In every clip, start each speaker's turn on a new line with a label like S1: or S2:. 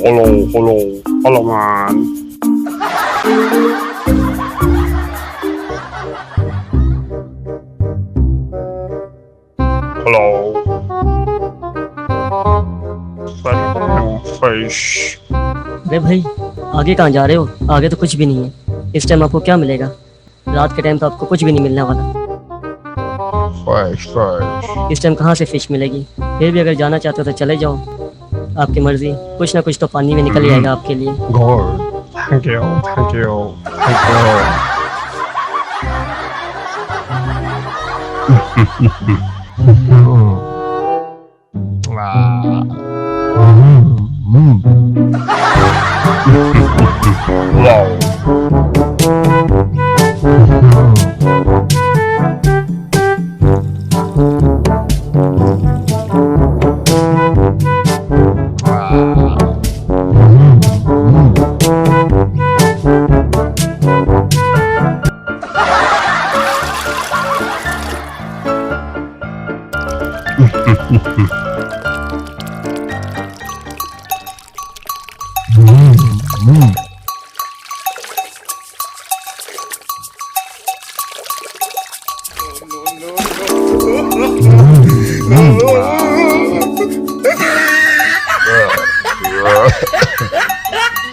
S1: hello, man. Hello. Fish.
S2: अरे भाई, आगे कहाँ जा रहे हो? आगे तो कुछ भी नहीं है। इस टाइम आपको क्या मिलेगा? रात के टाइम तो आपको कुछ भी नहीं मिलने वाला।
S1: Fish.
S2: इस टाइम कहाँ से फिश मिलेगी? फिर भी अगर जाना चाहते हो तो चले जाओ, आपकी मर्जी। कुछ ना कुछ तो पानी में निकल ही आएगा आपके लिए।
S1: Good. Thank you.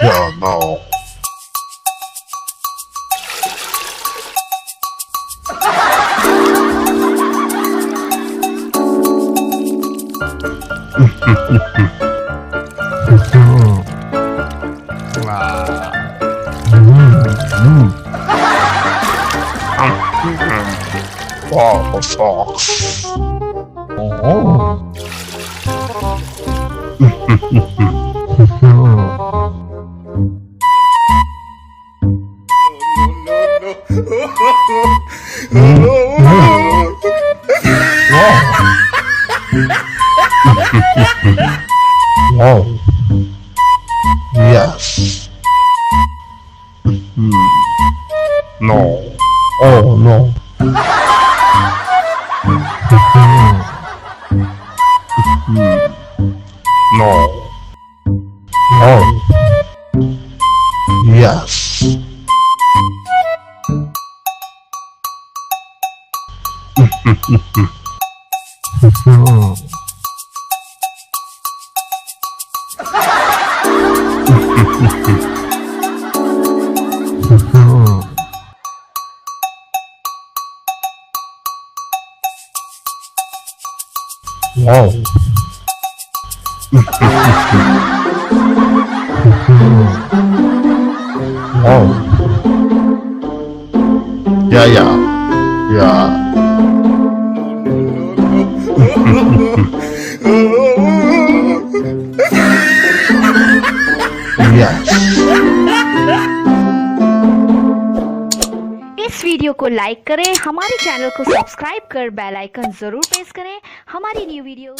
S1: Yeah, no. Wow, socks. Oh. Wow. Yes. No. Oh no. No. Oh. Yes. Wow. Wow. Yeah. Yes.
S3: इस वीडियो को लाइक करें, हमारे चैनल को सब्सक्राइब कर बेल आइकन जरूर प्रेस करें हमारी न्यू वीडियो